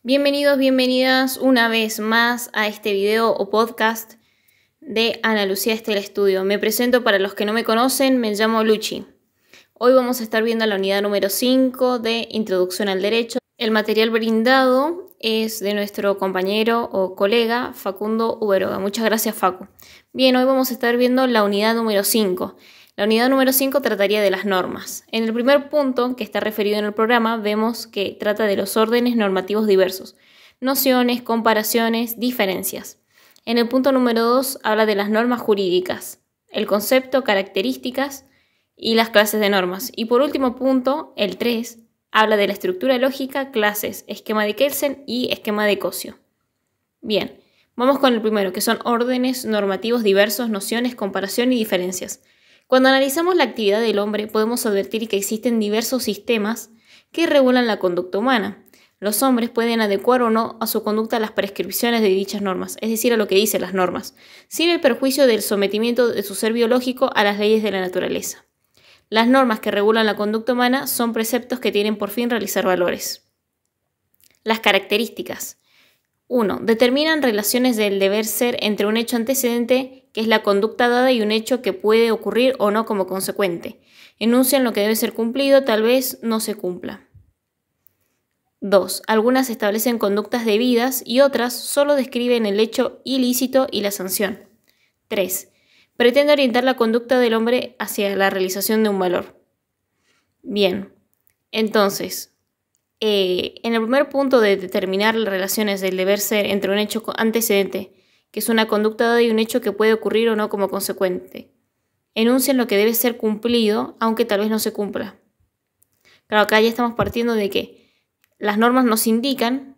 Bienvenidos, bienvenidas una vez más a este video o podcast de Ana Lucía Estela Estudio. Me presento para los que no me conocen, me llamo Luchi. Hoy vamos a estar viendo la unidad número 5 de Introducción al Derecho. El material brindado es de nuestro compañero o colega Facundo Uberoga. Muchas gracias, Facu. Bien, hoy vamos a estar viendo la unidad número 5. La unidad número 5 trataría de las normas. En el primer punto, que está referido en el programa, vemos que trata de los órdenes normativos diversos, nociones, comparaciones, diferencias. En el punto número 2 habla de las normas jurídicas, el concepto, características y las clases de normas. Y por último punto, el 3, habla de la estructura lógica, clases, esquema de Kelsen y esquema de Cosio. Bien, vamos con el primero, que son órdenes normativos diversos, nociones, comparación y diferencias. Cuando analizamos la actividad del hombre, podemos advertir que existen diversos sistemas que regulan la conducta humana. Los hombres pueden adecuar o no a su conducta a las prescripciones de dichas normas, es decir, a lo que dicen las normas, sin el perjuicio del sometimiento de su ser biológico a las leyes de la naturaleza. Las normas que regulan la conducta humana son preceptos que tienen por fin realizar valores. Las características. 1. Determinan relaciones del deber ser entre un hecho antecedente, que es la conducta dada, y un hecho que puede ocurrir o no como consecuente. Enuncian lo que debe ser cumplido, tal vez no se cumpla. 2. Algunas establecen conductas debidas y otras solo describen el hecho ilícito y la sanción. 3. Pretende orientar la conducta del hombre hacia la realización de un valor. Bien, entonces, en el primer punto de determinar las relaciones del deber ser entre un hecho antecedente, que es una conducta dada, y un hecho que puede ocurrir o no como consecuente, enuncian lo que debe ser cumplido, aunque tal vez no se cumpla. Claro, acá ya estamos partiendo de que las normas nos indican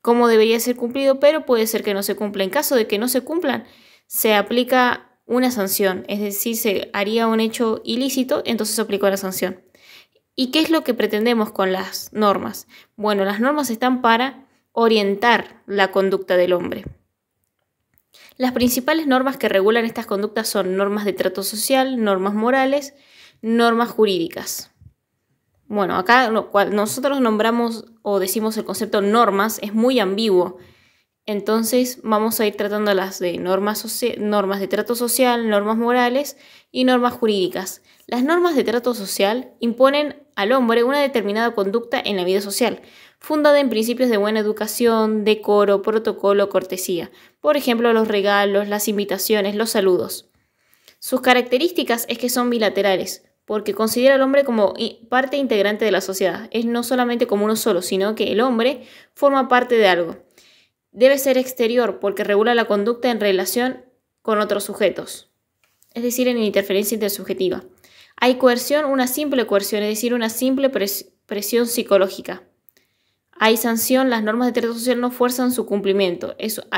cómo debería ser cumplido, pero puede ser que no se cumpla. En caso de que no se cumplan, se aplica una sanción, es decir, se haría un hecho ilícito, entonces se aplica una sanción. ¿Y qué es lo que pretendemos con las normas? Bueno, las normas están para orientar la conducta del hombre. Las principales normas que regulan estas conductas son normas de trato social, normas morales, normas jurídicas. Bueno, acá nosotros nombramos o decimos el concepto normas, es muy ambiguo. Entonces vamos a ir tratando las de normas de trato social, normas morales y normas jurídicas. Las normas de trato social imponen al hombre una determinada conducta en la vida social, fundada en principios de buena educación, decoro, protocolo, cortesía. Por ejemplo, los regalos, las invitaciones, los saludos. Sus características es que son bilaterales, porque considera al hombre como parte integrante de la sociedad. Es no solamente como uno solo, sino que el hombre forma parte de algo. Debe ser exterior, porque regula la conducta en relación con otros sujetos, es decir, en interferencia intersubjetiva. Hay coerción, una simple coerción, es decir, una simple presión psicológica. Hay sanción, las normas de trato social no fuerzan su cumplimiento.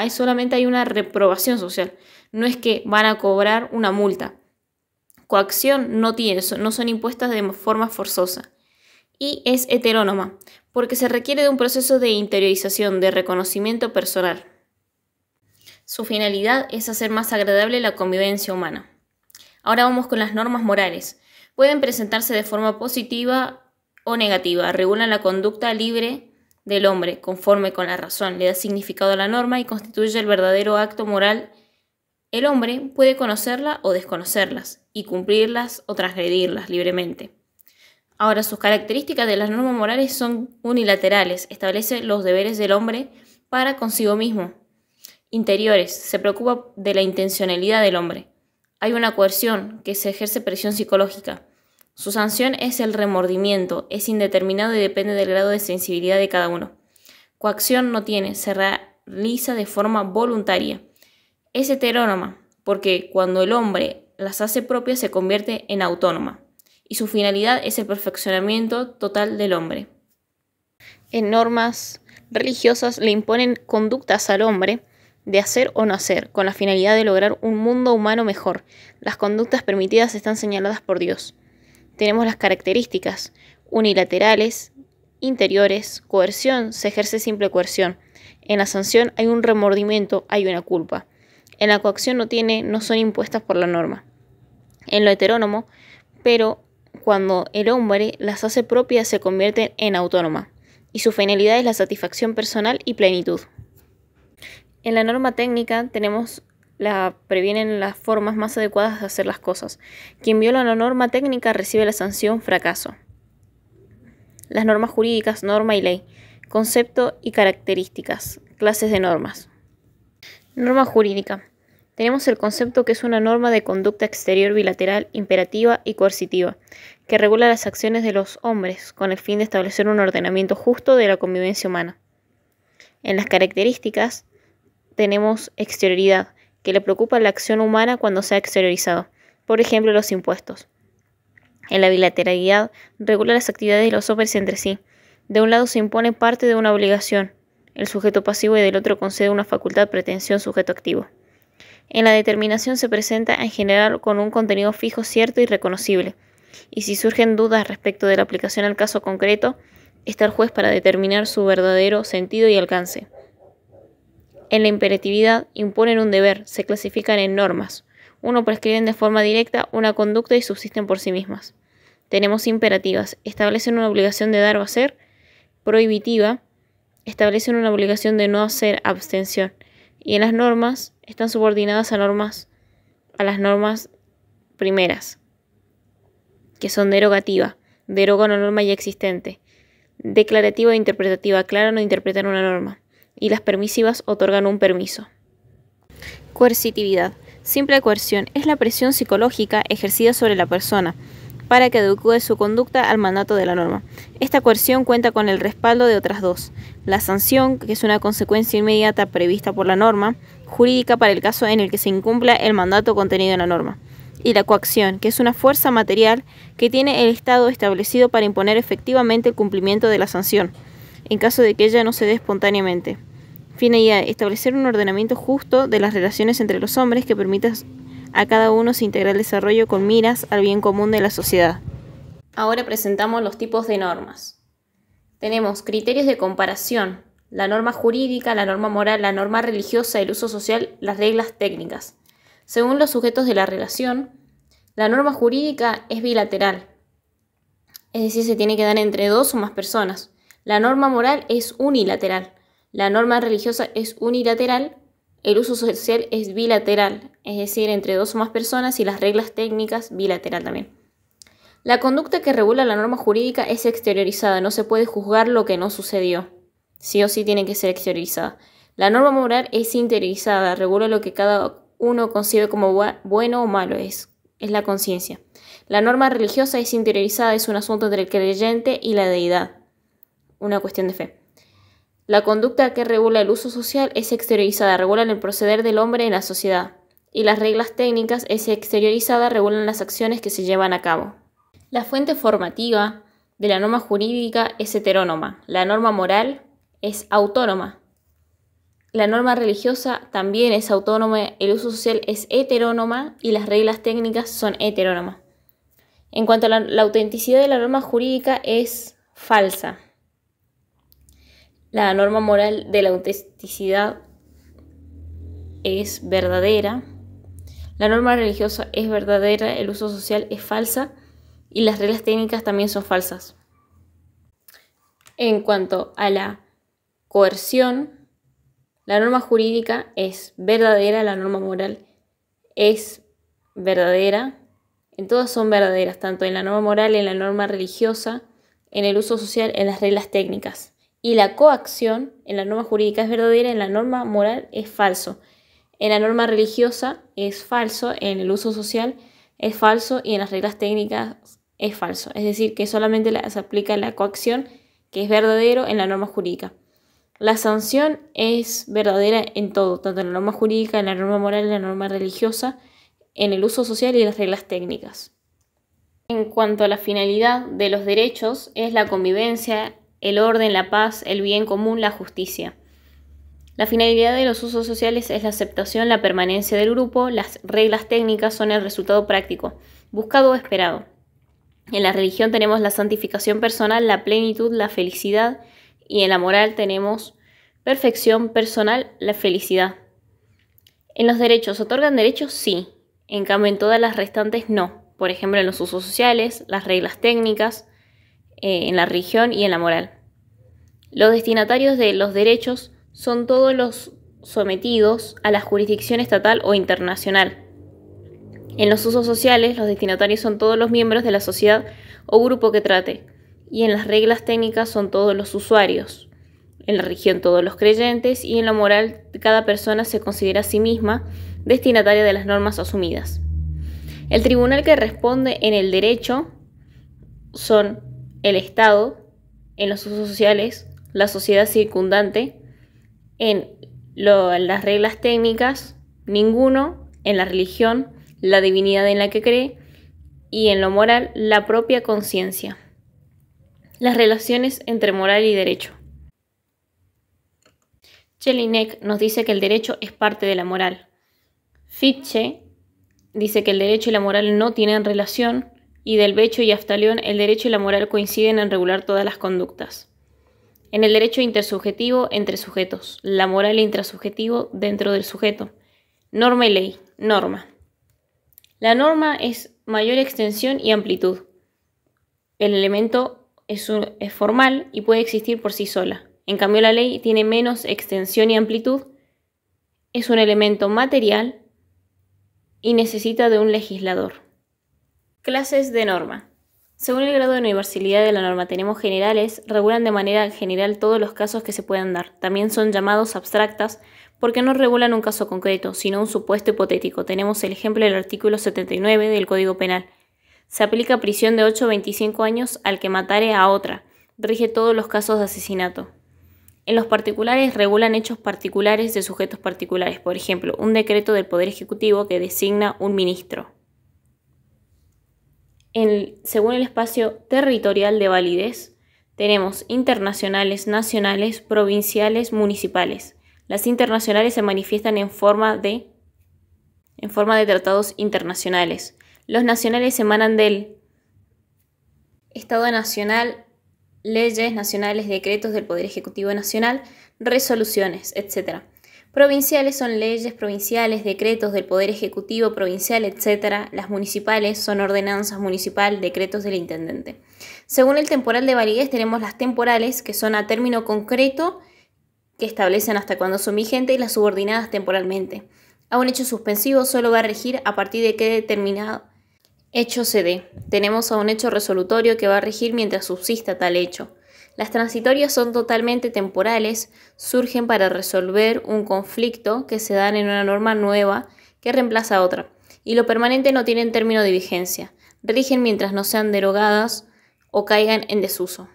Solamente hay una reprobación social. No es que van a cobrar una multa. Coacción no son impuestas de forma forzosa. Y es heterónoma, porque se requiere de un proceso de interiorización, de reconocimiento personal. Su finalidad es hacer más agradable la convivencia humana. Ahora vamos con las normas morales. Pueden presentarse de forma positiva o negativa. Regulan la conducta libre del hombre, conforme con la razón. Le da significado a la norma y constituye el verdadero acto moral. El hombre puede conocerla o desconocerlas, y cumplirlas o transgredirlas libremente. Ahora, sus características de las normas morales son unilaterales. Establece los deberes del hombre para consigo mismo. Interiores. Se preocupa de la intencionalidad del hombre. Hay una coerción, que se ejerce presión psicológica. Su sanción es el remordimiento. Es indeterminado y depende del grado de sensibilidad de cada uno. Coacción no tiene. Se realiza de forma voluntaria. Es heterónoma, porque cuando el hombre las hace propias se convierte en autónoma. Y su finalidad es el perfeccionamiento total del hombre. En normas religiosas le imponen conductas al hombre de hacer o no hacer, con la finalidad de lograr un mundo humano mejor. Las conductas permitidas están señaladas por Dios. Tenemos las características unilaterales, interiores, coerción, se ejerce simple coerción. En la sanción hay un remordimiento, hay una culpa. En la coacción no son impuestas por la norma. En lo heterónomo, pero cuando el hombre las hace propias se convierten en autónomas, y su finalidad es la satisfacción personal y plenitud. En la norma técnica previenen las formas más adecuadas de hacer las cosas. Quien viola la norma técnica recibe la sanción fracaso. Las normas jurídicas, norma y ley. Concepto y características. Clases de normas. Norma jurídica. Tenemos el concepto que es una norma de conducta exterior bilateral, imperativa y coercitiva, que regula las acciones de los hombres con el fin de establecer un ordenamiento justo de la convivencia humana. En las características tenemos exterioridad, que le preocupa la acción humana cuando se ha exteriorizado, por ejemplo los impuestos. En la bilateralidad regula las actividades de los hombres entre sí. De un lado se impone parte de una obligación, el sujeto pasivo, y del otro concede una facultad, pretensión, sujeto activo. En la determinación se presenta en general con un contenido fijo, cierto y reconocible, y si surgen dudas respecto de la aplicación al caso concreto, está el juez para determinar su verdadero sentido y alcance. En la imperatividad imponen un deber, se clasifican en normas. Uno prescriben de forma directa una conducta y subsisten por sí mismas. Tenemos imperativas, establecen una obligación de dar o hacer. Prohibitiva, establecen una obligación de no hacer, abstención. Y en las normas están subordinadas a las normas primeras, que son derogativa, deroga una norma ya existente. Declarativa e interpretativa, aclaran o interpretan una norma. Y las permisivas otorgan un permiso. Coercitividad. Simple coerción es la presión psicológica ejercida sobre la persona para que adecue su conducta al mandato de la norma. Esta coerción cuenta con el respaldo de otras dos: la sanción, que es una consecuencia inmediata prevista por la norma jurídica para el caso en el que se incumpla el mandato contenido en la norma, y la coacción, que es una fuerza material que tiene el Estado establecido para imponer efectivamente el cumplimiento de la sanción, en caso de que ella no se dé espontáneamente. Finalidad: establecer un ordenamiento justo de las relaciones entre los hombres que permita a cada uno su integral desarrollo con miras al bien común de la sociedad. Ahora presentamos los tipos de normas. Tenemos criterios de comparación: la norma jurídica, la norma moral, la norma religiosa, el uso social, las reglas técnicas. Según los sujetos de la relación, la norma jurídica es bilateral, es decir, se tiene que dar entre dos o más personas. La norma moral es unilateral. La norma religiosa es unilateral. El uso social es bilateral, es decir, entre dos o más personas, y las reglas técnicas bilateral también. La conducta que regula la norma jurídica es exteriorizada, no se puede juzgar lo que no sucedió. Sí o sí tiene que ser exteriorizada. La norma moral es interiorizada, regula lo que cada uno concibe como bueno o malo, es la conciencia. La norma religiosa es interiorizada, es un asunto entre el creyente y la deidad, una cuestión de fe. La conducta que regula el uso social es exteriorizada, regulan el proceder del hombre en la sociedad. Y las reglas técnicas es exteriorizada, regulan las acciones que se llevan a cabo. La fuente formativa de la norma jurídica es heterónoma. La norma moral es autónoma. La norma religiosa también es autónoma, el uso social es heterónoma y las reglas técnicas son heterónomas. En cuanto a la autenticidad de la norma jurídica, es falsa. La norma moral de la autenticidad es verdadera. La norma religiosa es verdadera, el uso social es falsa y las reglas técnicas también son falsas. En cuanto a la coerción, la norma jurídica es verdadera, la norma moral es verdadera. En todas son verdaderas, tanto en la norma moral, en la norma religiosa, en el uso social, en las reglas técnicas. Y la coacción en la norma jurídica es verdadera, en la norma moral es falso. En la norma religiosa es falso, en el uso social es falso y en las reglas técnicas es falso. Es decir, que solamente se aplica la coacción, que es verdadero, en la norma jurídica. La sanción es verdadera en todo, tanto en la norma jurídica, en la norma moral, en la norma religiosa, en el uso social y en las reglas técnicas. En cuanto a la finalidad de los derechos, es la convivencia, el orden, la paz, el bien común, la justicia. La finalidad de los usos sociales es la aceptación, la permanencia del grupo. Las reglas técnicas son el resultado práctico, buscado o esperado. En la religión tenemos la santificación personal, la plenitud, la felicidad, y en la moral tenemos perfección personal, la felicidad. ¿En los derechos otorgan derechos? Sí. En cambio, en todas las restantes no. Por ejemplo, en los usos sociales, las reglas técnicas, en la religión y en la moral. Los destinatarios de los derechos son todos los sometidos a la jurisdicción estatal o internacional. En los usos sociales, los destinatarios son todos los miembros de la sociedad o grupo que trate. Y en las reglas técnicas son todos los usuarios. En la religión todos los creyentes y en la moral cada persona se considera a sí misma destinataria de las normas asumidas. El tribunal que responde en el derecho son el Estado, en los usos sociales, la sociedad circundante, en las reglas técnicas, ninguno, en la religión, la divinidad en la que cree y en lo moral, la propia conciencia. Las relaciones entre moral y derecho. Jelinek nos dice que el derecho es parte de la moral. Fichte dice que el derecho y la moral no tienen relación, y del Beccio y Aftalión el derecho y la moral coinciden en regular todas las conductas. En el derecho intersubjetivo entre sujetos, la moral intrasubjetivo dentro del sujeto. Norma y ley. Norma. La norma es mayor extensión y amplitud. El elemento es formal y puede existir por sí sola. En cambio, la ley tiene menos extensión y amplitud, es un elemento material y necesita de un legislador. Clases de norma. Según el grado de universalidad de la norma, tenemos generales, regulan de manera general todos los casos que se puedan dar. También son llamados abstractas porque no regulan un caso concreto, sino un supuesto hipotético. Tenemos el ejemplo del artículo 79 del Código Penal. Se aplica prisión de 8 a 25 años al que matare a otra. Rige todos los casos de asesinato. En los particulares regulan hechos particulares de sujetos particulares. Por ejemplo, un decreto del Poder Ejecutivo que designa un ministro. Según el espacio territorial de validez, tenemos internacionales, nacionales, provinciales, municipales. Las internacionales se manifiestan en forma de tratados internacionales. Los nacionales emanan del Estado nacional, leyes nacionales, decretos del Poder Ejecutivo Nacional, resoluciones, etc. Provinciales son leyes provinciales, decretos del Poder Ejecutivo Provincial, etc. Las municipales son ordenanzas municipal, decretos del intendente. Según el temporal de validez tenemos las temporales, que son a término concreto, que establecen hasta cuándo son vigentes, y las subordinadas temporalmente. A un hecho suspensivo solo va a regir a partir de qué determinado hecho se dé. Tenemos a un hecho resolutorio que va a regir mientras subsista tal hecho. Las transitorias son totalmente temporales, surgen para resolver un conflicto que se dan en una norma nueva que reemplaza a otra. Y lo permanente no tienen término de vigencia. Rigen mientras no sean derogadas o caigan en desuso.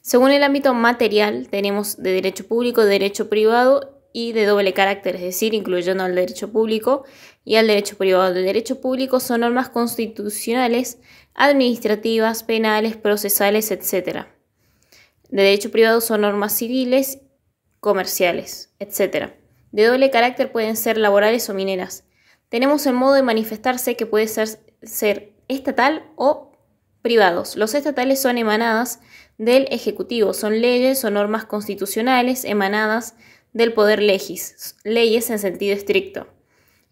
Según el ámbito material, tenemos de derecho público, de derecho privado y de doble carácter, es decir, incluyendo al derecho público y al derecho privado. De derecho público son normas constitucionales, administrativas, penales, procesales, etc. De derecho privado son normas civiles, comerciales, etc. De doble carácter pueden ser laborales o mineras. Tenemos el modo de manifestarse que puede ser estatal o privados. Los estatales son emanadas del Ejecutivo, son leyes o normas constitucionales emanadas del Poder Legis, leyes en sentido estricto.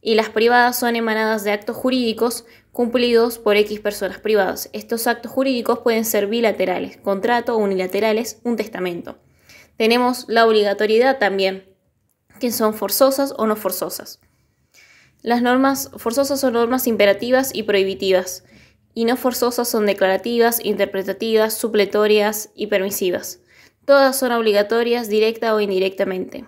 Y las privadas son emanadas de actos jurídicos cumplidos por X personas privadas. Estos actos jurídicos pueden ser bilaterales, contrato, o unilaterales, un testamento. Tenemos la obligatoriedad también, que son forzosas o no forzosas. Las normas forzosas son normas imperativas y prohibitivas, y no forzosas son declarativas, interpretativas, supletorias y permisivas. Todas son obligatorias directa o indirectamente.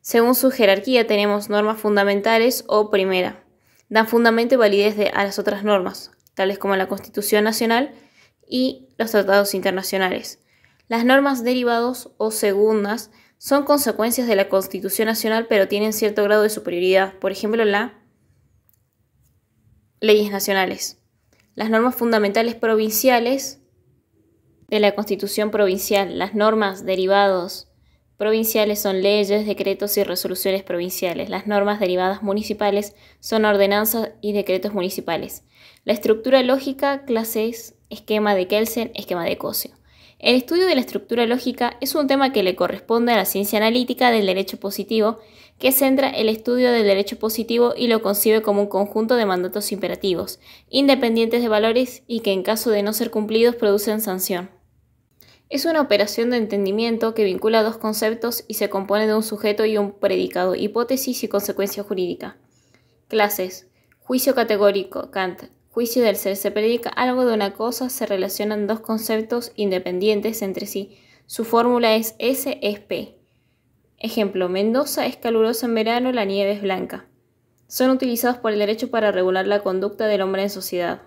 Según su jerarquía tenemos normas fundamentales o primera. Dan fundamento y validez a las otras normas, tales como la Constitución Nacional y los tratados internacionales. Las normas derivados o segundas son consecuencias de la Constitución Nacional, pero tienen cierto grado de superioridad. Por ejemplo, las leyes nacionales. Las normas fundamentales provinciales de la Constitución Provincial. Las normas derivados provinciales son leyes, decretos y resoluciones provinciales. Las normas derivadas municipales son ordenanzas y decretos municipales. La estructura lógica, clases, esquema de Kelsen, esquema de Cosio. El estudio de la estructura lógica es un tema que le corresponde a la ciencia analítica del derecho positivo, que centra el estudio del derecho positivo y lo concibe como un conjunto de mandatos imperativos, independientes de valores y que en caso de no ser cumplidos producen sanción. Es una operación de entendimiento que vincula dos conceptos y se compone de un sujeto y un predicado, hipótesis y consecuencia jurídica. Clases. Juicio categórico, Kant. Juicio del ser. Se predica algo de una cosa, se relacionan dos conceptos independientes entre sí. Su fórmula es S es P. Ejemplo, Mendoza es caluroso en verano, la nieve es blanca. Son utilizados por el derecho para regular la conducta del hombre en sociedad.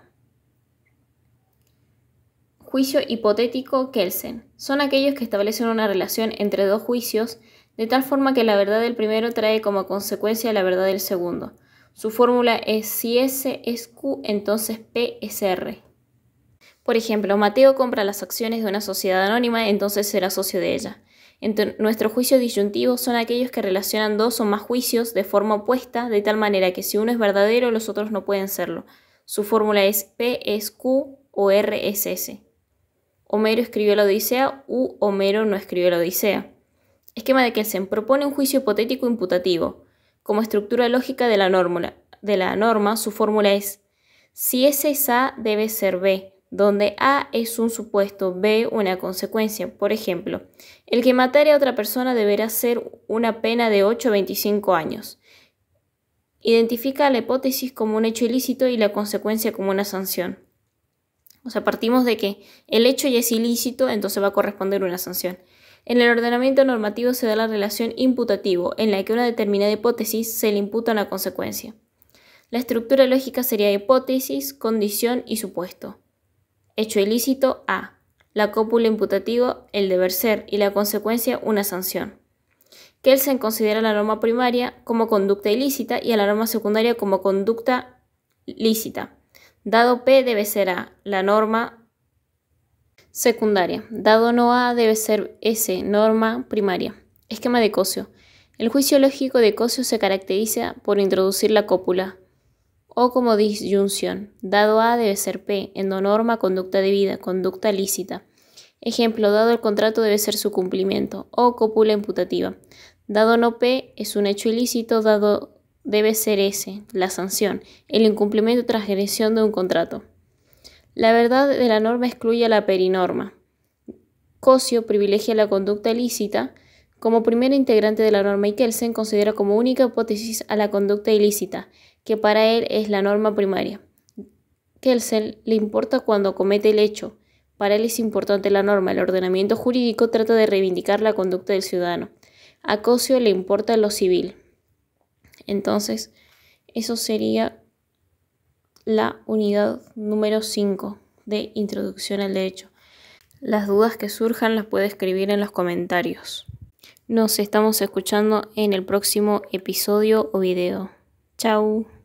Juicio hipotético Kelsen. Son aquellos que establecen una relación entre dos juicios de tal forma que la verdad del primero trae como consecuencia la verdad del segundo. Su fórmula es si S es Q, entonces P es R. Por ejemplo, Mateo compra las acciones de una sociedad anónima, entonces será socio de ella. Nuestro juicio disyuntivo son aquellos que relacionan dos o más juicios de forma opuesta, de tal manera que si uno es verdadero, los otros no pueden serlo. Su fórmula es P es Q o R es S. Homero escribió la Odisea u Homero no escribió la Odisea. Esquema de Kelsen propone un juicio hipotético imputativo. Como estructura lógica de la norma, su fórmula es si S es A, debe ser B, donde A es un supuesto, B una consecuencia. Por ejemplo, el que matare a otra persona deberá ser una pena de 8 a 25 años. Identifica la hipótesis como un hecho ilícito y la consecuencia como una sanción. O sea, partimos de que el hecho ya es ilícito, entonces va a corresponder una sanción. En el ordenamiento normativo se da la relación imputativo, en la que una determinada hipótesis se le imputa una consecuencia. La estructura lógica sería hipótesis, condición y supuesto. Hecho ilícito, A. La cópula imputativa, el deber ser, y la consecuencia, una sanción. Kelsen considera la norma primaria como conducta ilícita y a la norma secundaria como conducta lícita. Dado P debe ser A, la norma secundaria. Dado no A debe ser S, norma primaria. Esquema de Cosio. El juicio lógico de Cosio se caracteriza por introducir la cópula o como disyunción. Dado A debe ser P, endonorma, conducta debida, conducta lícita. Ejemplo, dado el contrato debe ser su cumplimiento o cópula imputativa. Dado no P es un hecho ilícito, dado debe ser S, la sanción, el incumplimiento o transgresión de un contrato. La verdad de la norma excluye a la perinorma. Cosio privilegia la conducta lícita como primera integrante de la norma y Kelsen considera como única hipótesis a la conducta ilícita, que para él es la norma primaria. Kelsen le importa cuando comete el hecho. Para él es importante la norma. El ordenamiento jurídico trata de reivindicar la conducta del ciudadano. A Cosio le importa lo civil. Entonces, eso sería la unidad número 5 de Introducción al Derecho. Las dudas que surjan las puede escribir en los comentarios. Nos estamos escuchando en el próximo episodio o video. Chau.